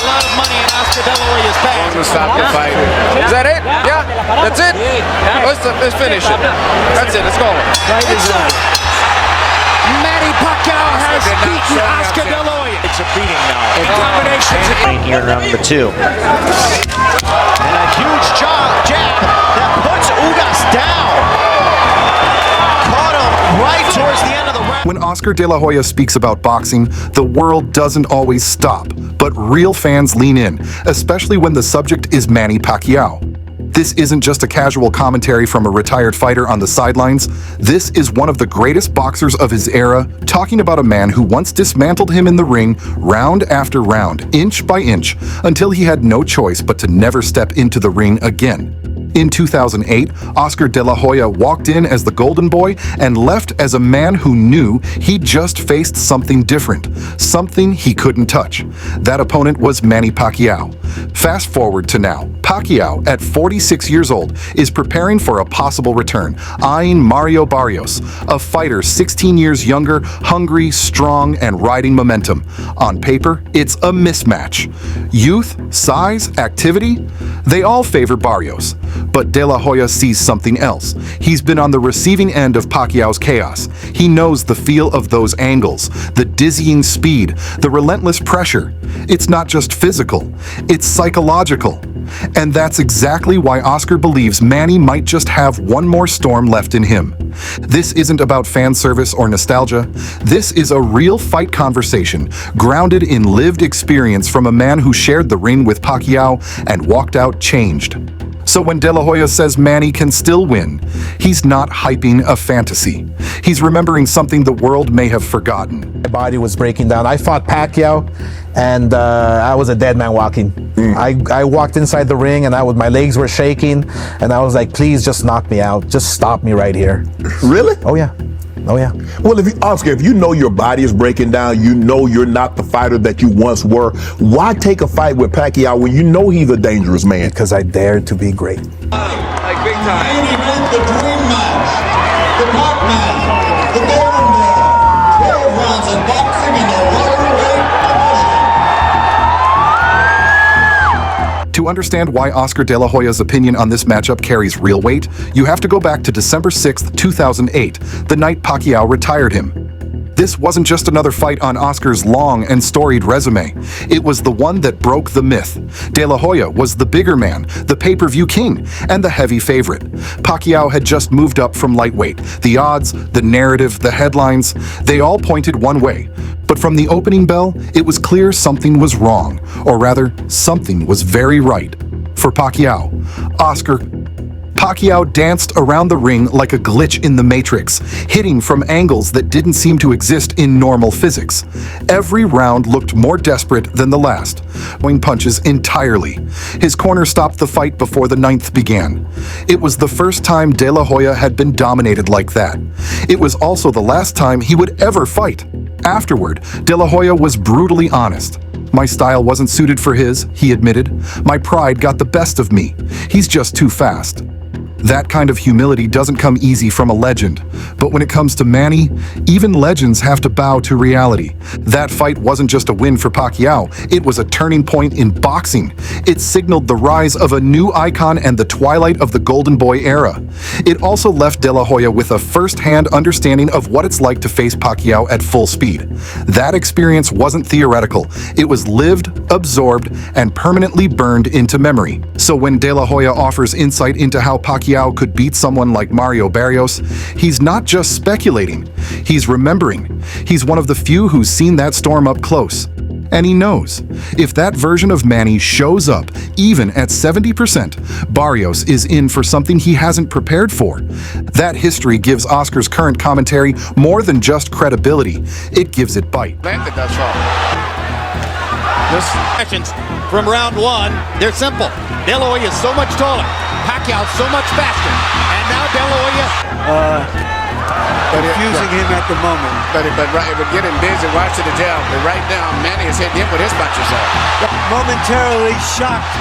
lot of money in Oscar De La Hoya's bag. I'm gonna stop the fight. Is that it? Yeah, that's it. Let's finish it. That's it. Let's go. It's Manny Pacquiao has beaten Oscar De La Hoya. It's a beating now. Combinations here in round number 2. And a huge jab that puts Ugas down. Caught him right towards the end of the round. When Oscar De La Hoya speaks about boxing, the world doesn't always stop, but real fans lean in, especially when the subject is Manny Pacquiao. This isn't just a casual commentary from a retired fighter on the sidelines. This is one of the greatest boxers of his era, talking about a man who once dismantled him in the ring round after round, inch by inch, until he had no choice but to never step into the ring again. In 2008, Oscar De La Hoya walked in as the Golden Boy and left as a man who knew he just faced something different, something he couldn't touch. That opponent was Manny Pacquiao. Fast forward to now. Pacquiao, at 46 years old, is preparing for a possible return, eyeing Mario Barrios, a fighter 16 years younger, hungry, strong, and riding momentum. On paper, it's a mismatch. Youth, size, activity, they all favor Barrios. But De La Hoya sees something else. He's been on the receiving end of Pacquiao's chaos. He knows the feel of those angles, the dizzying speed, the relentless pressure. It's not just physical, it's psychological. And that's exactly why Oscar believes Manny might just have one more storm left in him. This isn't about fan service or nostalgia. This is a real fight conversation, grounded in lived experience from a man who shared the ring with Pacquiao and walked out changed. So when De La Hoya says Manny can still win, he's not hyping a fantasy. He's remembering something the world may have forgotten. My body was breaking down. I fought Pacquiao, and I was a dead man walking. I walked inside the ring, and my legs were shaking, and I was like, please just knock me out. Just stop me right here. Really? Oh, yeah. Oh, yeah. Well, Oscar, if you know your body is breaking down, you know you're not the fighter that you once were, why take a fight with Pacquiao when you know he's a dangerous man? Because I dared to be great. Like big time. Main event, the dream match, the Pac-Man, the Golden Boy, 12 rounds of boxing in the welterweight division. To understand why Oscar De La Hoya's opinion on this matchup carries real weight, you have to go back to December 6th, 2008, the night Pacquiao retired him. This wasn't just another fight on Oscar's long and storied resume. It was the one that broke the myth. De La Hoya was the bigger man, the pay-per-view king, and the heavy favorite. Pacquiao had just moved up from lightweight. The odds, the narrative, the headlines, they all pointed one way. But from the opening bell, it was clear something was wrong, or rather, something was very right. For Pacquiao, Pacquiao danced around the ring like a glitch in the Matrix, hitting from angles that didn't seem to exist in normal physics. Every round looked more desperate than the last, throwing punches entirely. His corner stopped the fight before the 9th began. It was the first time De La Hoya had been dominated like that. It was also the last time he would ever fight. Afterward, De La Hoya was brutally honest. My style wasn't suited for his, he admitted. My pride got the best of me. He's just too fast. That kind of humility doesn't come easy from a legend. But when it comes to Manny, even legends have to bow to reality. That fight wasn't just a win for Pacquiao, it was a turning point in boxing. It signaled the rise of a new icon and the twilight of the Golden Boy era. It also left De La Hoya with a first-hand understanding of what it's like to face Pacquiao at full speed. That experience wasn't theoretical. It was lived, absorbed, and permanently burned into memory. So when De La Hoya offers insight into how Pacquiao could beat someone like Mario Barrios, he's not just speculating, he's remembering. He's one of the few who's seen that storm up close. And he knows, if that version of Manny shows up, even at 70%, Barrios is in for something he hasn't prepared for. That history gives Oscar's current commentary more than just credibility, it gives it bite. Questions from round 1, they're simple. De La Hoya is so much taller. Pacquiao so much faster. And now De La Hoya confusing him at the moment. But getting busy, watching the jail. But right now, Manny is hitting him with his punches off. Momentarily shocked.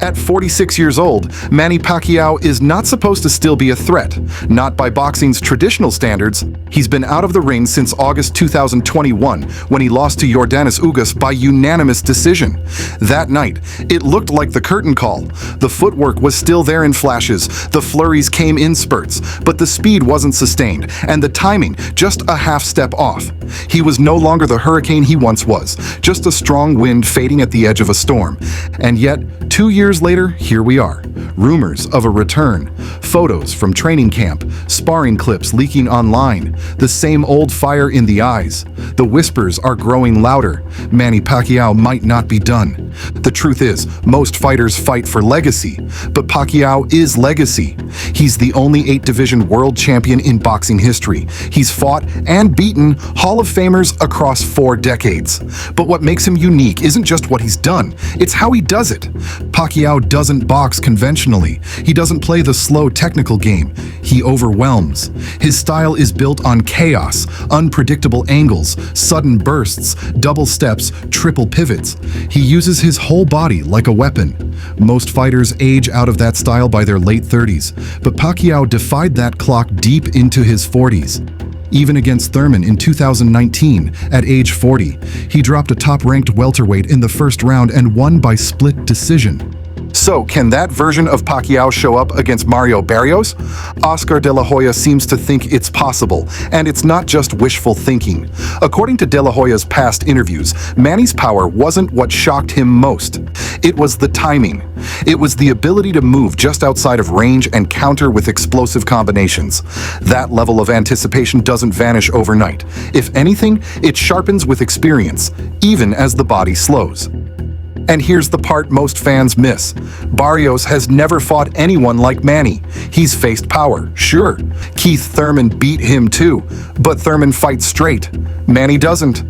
At 46 years old, Manny Pacquiao is not supposed to still be a threat. Not by boxing's traditional standards. He's been out of the ring since August 2021, when he lost to Yordenis Ugas by unanimous decision. That night, it looked like the curtain call. The footwork was still there in flashes, the flurries came in spurts, but the speed wasn't sustained, and the timing just a half step off. He was no longer the hurricane he once was, just a strong wind fading at the edge of a storm. And yet, 2 years later, here we are. Rumors of a return, photos from training camp, sparring clips leaking online, the same old fire in the eyes. The whispers are growing louder. Manny Pacquiao might not be done. The truth is, most fighters fight for legacy, but Pacquiao is legacy. He's the only 8-division world champion in boxing history. He's fought and beaten Hall of Famers across 4 decades. But what makes him unique isn't just what he's done, it's how he does it. Pacquiao doesn't box conventionally. He doesn't play the slow technical game. He overwhelms. His style is built on chaos, unpredictable angles, sudden bursts, double steps, triple pivots. He uses his whole body like a weapon. Most fighters age out of that style by their late 30s, but Pacquiao defied that clock deep into his 40s. Even against Thurman in 2019, at age 40, he dropped a top-ranked welterweight in the first round and won by split decision. So, can that version of Pacquiao show up against Mario Barrios? Oscar De La Hoya seems to think it's possible, and it's not just wishful thinking. According to De La Hoya's past interviews, Manny's power wasn't what shocked him most. It was the timing. It was the ability to move just outside of range and counter with explosive combinations. That level of anticipation doesn't vanish overnight. If anything, it sharpens with experience, even as the body slows. And here's the part most fans miss. Barrios has never fought anyone like Manny. He's faced power, sure. Keith Thurman beat him too, but Thurman fights straight. Manny doesn't.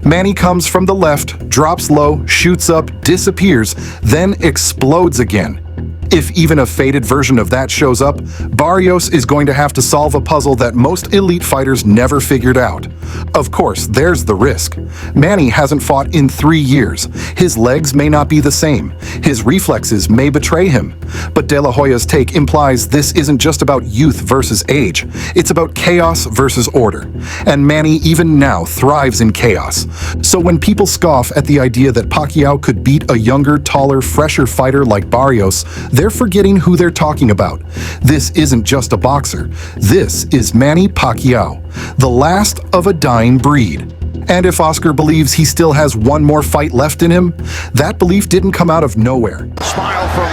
Manny comes from the left, drops low, shoots up, disappears, then explodes again. If even a faded version of that shows up, Barrios is going to have to solve a puzzle that most elite fighters never figured out. Of course, there's the risk. Manny hasn't fought in 3 years. His legs may not be the same. His reflexes may betray him. But De La Hoya's take implies this isn't just about youth versus age. It's about chaos versus order. And Manny even now thrives in chaos. So when people scoff at the idea that Pacquiao could beat a younger, taller, fresher fighter like Barrios, they're forgetting who they're talking about. This isn't just a boxer. This is Manny Pacquiao, the last of a dying breed. And if Oscar believes he still has one more fight left in him, that belief didn't come out of nowhere. Smile from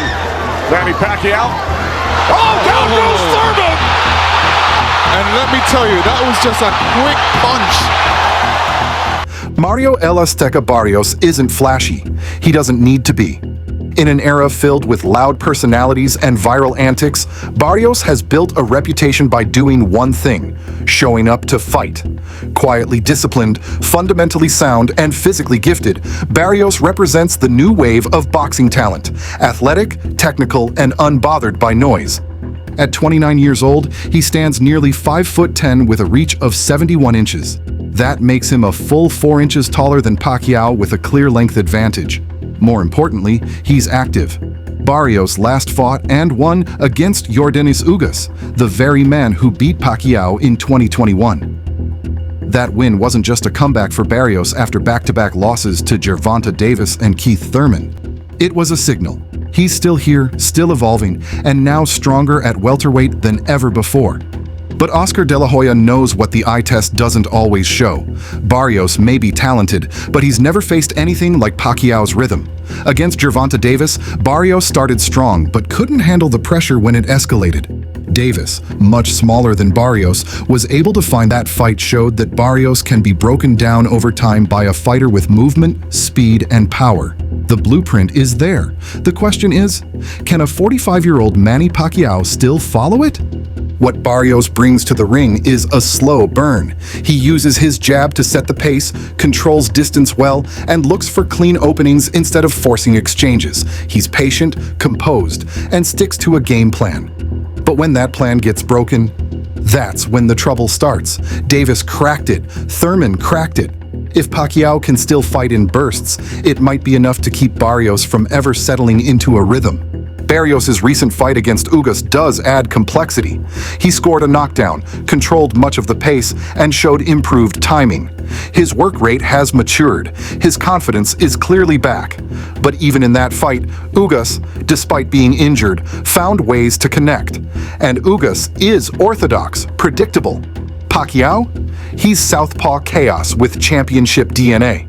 Manny Pacquiao. Oh, down goes Thurman! And let me tell you, that was just a quick punch. Mario El Azteca Barrios isn't flashy. He doesn't need to be. In an era filled with loud personalities and viral antics, Barrios has built a reputation by doing one thing: showing up to fight. Quietly disciplined, fundamentally sound, and physically gifted, Barrios represents the new wave of boxing talent: athletic, technical, and unbothered by noise. At 29 years old, he stands nearly 5'10" with a reach of 71 inches. That makes him a full 4 inches taller than Pacquiao with a clear length advantage. More importantly, he's active. Barrios last fought and won against Yordenis Ugas, the very man who beat Pacquiao in 2021. That win wasn't just a comeback for Barrios after back-to-back losses to Gervonta Davis and Keith Thurman. It was a signal. He's still here, still evolving, and now stronger at welterweight than ever before. But Oscar De La Hoya knows what the eye test doesn't always show. Barrios may be talented, but he's never faced anything like Pacquiao's rhythm. Against Gervonta Davis, Barrios started strong, but couldn't handle the pressure when it escalated. Davis, much smaller than Barrios, was able to find that fight showed that Barrios can be broken down over time by a fighter with movement, speed, and power. The blueprint is there. The question is, can a 45-year-old Manny Pacquiao still follow it? What Barrios brings to the ring is a slow burn. He uses his jab to set the pace, controls distance well, and looks for clean openings instead of forcing exchanges. He's patient, composed, and sticks to a game plan. But when that plan gets broken, that's when the trouble starts. Davis cracked it. Thurman cracked it. If Pacquiao can still fight in bursts, it might be enough to keep Barrios from ever settling into a rhythm. Barrios' recent fight against Ugas does add complexity. He scored a knockdown, controlled much of the pace, and showed improved timing. His work rate has matured. His confidence is clearly back. But even in that fight, Ugas, despite being injured, found ways to connect. And Ugas is orthodox, predictable. Pacquiao? He's southpaw chaos with championship DNA.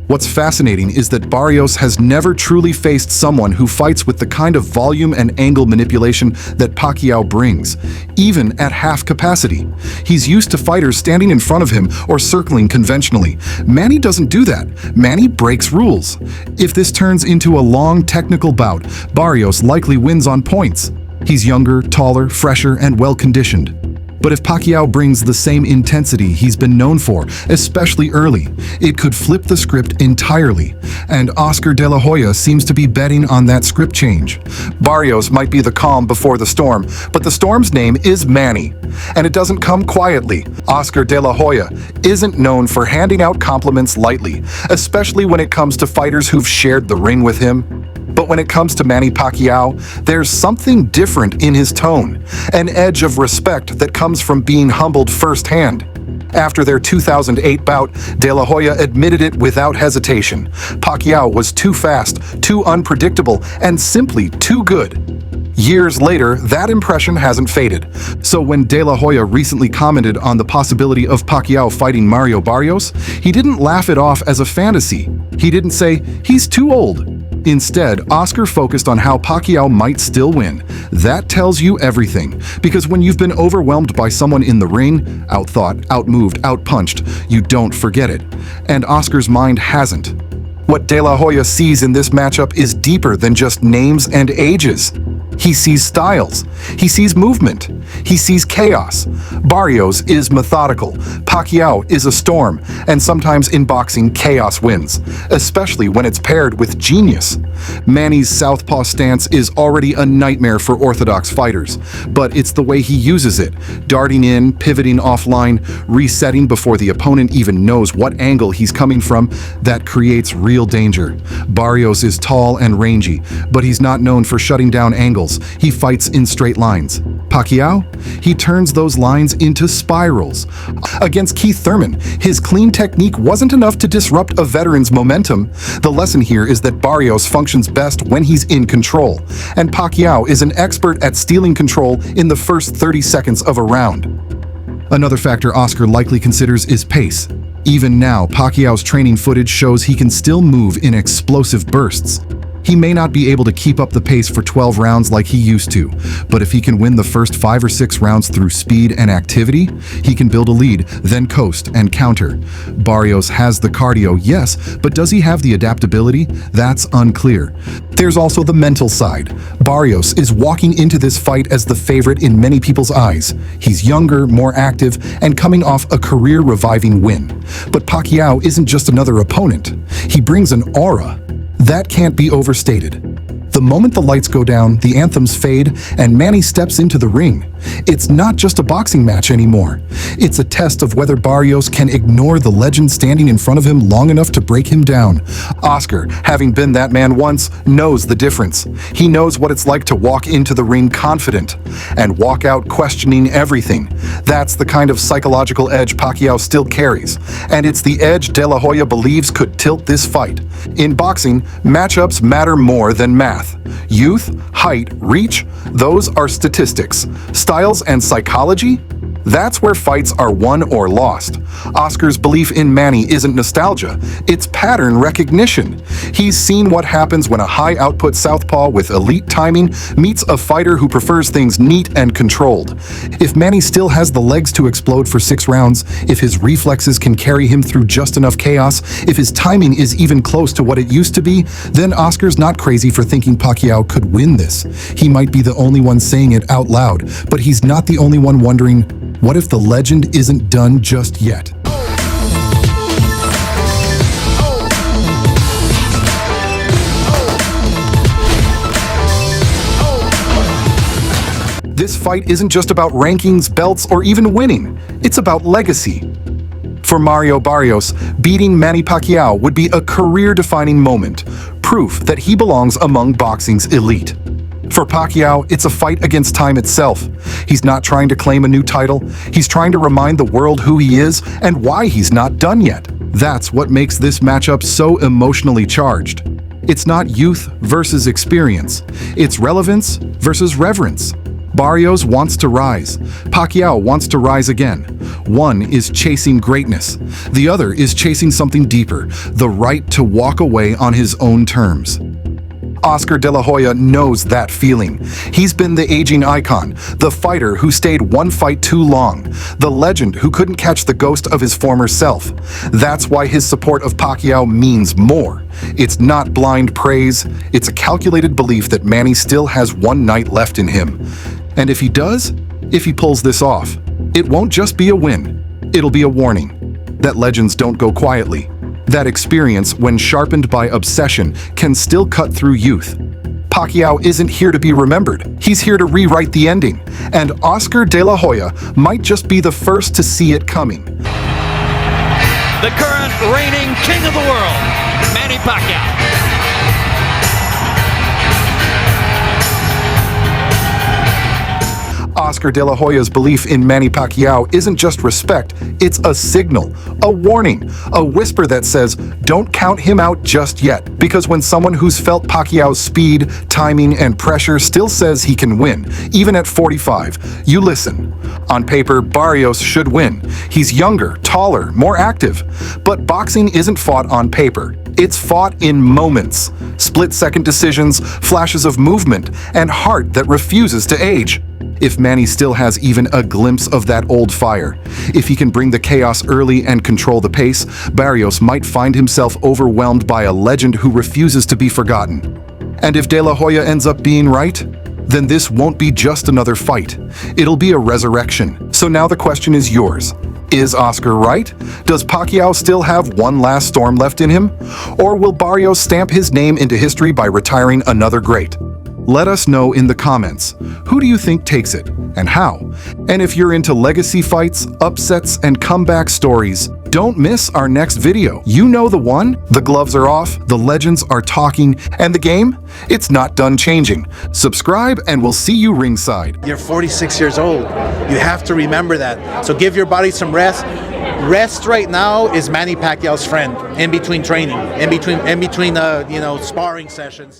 What's fascinating is that Barrios has never truly faced someone who fights with the kind of volume and angle manipulation that Pacquiao brings, even at half capacity. He's used to fighters standing in front of him or circling conventionally. Manny doesn't do that. Manny breaks rules. If this turns into a long technical bout, Barrios likely wins on points. He's younger, taller, fresher, and well-conditioned. But if Pacquiao brings the same intensity he's been known for, especially early, it could flip the script entirely. And Oscar De La Hoya seems to be betting on that script change. Barrios might be the calm before the storm, but the storm's name is Manny. And it doesn't come quietly. Oscar De La Hoya isn't known for handing out compliments lightly, especially when it comes to fighters who've shared the ring with him. But when it comes to Manny Pacquiao, there's something different in his tone, an edge of respect that comes from being humbled firsthand. After their 2008 bout, De La Hoya admitted it without hesitation. Pacquiao was too fast, too unpredictable, and simply too good. Years later, that impression hasn't faded. So when De La Hoya recently commented on the possibility of Pacquiao fighting Mario Barrios, he didn't laugh it off as a fantasy. He didn't say, "He's too old." Instead, Oscar focused on how Pacquiao might still win. That tells you everything, because when you've been overwhelmed by someone in the ring, outthought, outmoved, outpunched, you don't forget it. And Oscar's mind hasn't. What De La Hoya sees in this matchup is deeper than just names and ages. He sees styles. He sees movement. He sees chaos. Barrios is methodical. Pacquiao is a storm. And sometimes in boxing, chaos wins, especially when it's paired with genius. Manny's southpaw stance is already a nightmare for orthodox fighters, but it's the way he uses it, darting in, pivoting offline, resetting before the opponent even knows what angle he's coming from, that creates real danger. Barrios is tall and rangy, but he's not known for shutting down angles. He fights in straight lines. Pacquiao? He turns those lines into spirals. Against Keith Thurman, his clean technique wasn't enough to disrupt a veteran's momentum. The lesson here is that Barrios functions best when he's in control, and Pacquiao is an expert at stealing control in the first 30 seconds of a round. Another factor Oscar likely considers is pace. Even now, Pacquiao's training footage shows he can still move in explosive bursts. He may not be able to keep up the pace for 12 rounds like he used to, but if he can win the first 5 or 6 rounds through speed and activity, he can build a lead, then coast and counter. Barrios has the cardio, yes, but does he have the adaptability? That's unclear. There's also the mental side. Barrios is walking into this fight as the favorite in many people's eyes. He's younger, more active, and coming off a career-reviving win. But Pacquiao isn't just another opponent. He brings an aura. That can't be overstated. The moment the lights go down, the anthems fade, and Manny steps into the ring. It's not just a boxing match anymore. It's a test of whether Barrios can ignore the legend standing in front of him long enough to break him down. Oscar, having been that man once, knows the difference. He knows what it's like to walk into the ring confident and walk out questioning everything. That's the kind of psychological edge Pacquiao still carries, and it's the edge De La Hoya believes could tilt this fight. In boxing, matchups matter more than math. Youth, height, reach, those are statistics. Styles and psychology? That's where fights are won or lost. Oscar's belief in Manny isn't nostalgia, it's pattern recognition. He's seen what happens when a high-output southpaw with elite timing meets a fighter who prefers things neat and controlled. If Manny still has the legs to explode for 6 rounds, if his reflexes can carry him through just enough chaos, if his timing is even close to what it used to be, then Oscar's not crazy for thinking Pacquiao could win this. He might be the only one saying it out loud, but he's not the only one wondering, what if the legend isn't done just yet? This fight isn't just about rankings, belts, or even winning. It's about legacy. For For Mario Barrios, beating Manny Pacquiao would be a career-defining moment, proof that he belongs among boxing's elite. For Pacquiao, it's a fight against time itself. He's not trying to claim a new title, he's trying to remind the world who he is and why he's not done yet. That's what makes this matchup so emotionally charged. It's not youth versus experience, it's relevance versus reverence. Barrios wants to rise. Pacquiao wants to rise again. One is chasing greatness. The other is chasing something deeper, the right to walk away on his own terms. Oscar De La Hoya knows that feeling. He's been the aging icon, the fighter who stayed one fight too long, the legend who couldn't catch the ghost of his former self. That's why his support of Pacquiao means more. It's not blind praise, it's a calculated belief that Manny still has one night left in him. And if he does, if he pulls this off, it won't just be a win, it'll be a warning that legends don't go quietly. That experience, when sharpened by obsession, can still cut through youth. Pacquiao isn't here to be remembered, he's here to rewrite the ending, and Oscar De La Hoya might just be the first to see it coming. The current reigning king of the world, Manny Pacquiao. Oscar De La Hoya's belief in Manny Pacquiao isn't just respect, it's a signal, a warning, a whisper that says, don't count him out just yet. Because when someone who's felt Pacquiao's speed, timing, and pressure still says he can win, even at 45, you listen. On paper, Barrios should win. He's younger, taller, more active. But boxing isn't fought on paper. It's fought in moments. Split-second decisions, flashes of movement, and heart that refuses to age. If Manny still has even a glimpse of that old fire, if he can bring the chaos early and control the pace, Barrios might find himself overwhelmed by a legend who refuses to be forgotten. And if De La Hoya ends up being right, then this won't be just another fight. It'll be a resurrection. So now the question is yours. Is Oscar right? Does Pacquiao still have one last storm left in him? Or will Barrios stamp his name into history by retiring another great? Let us know in the comments. Who do you think takes it, and how? And if you're into legacy fights, upsets, and comeback stories, don't miss our next video. You know the one? The gloves are off, the legends are talking, and the game? It's not done changing. Subscribe and we'll see you ringside. You're 46 years old. You have to remember that. So give your body some rest. Rest right now is Manny Pacquiao's friend in between training, in between sparring sessions.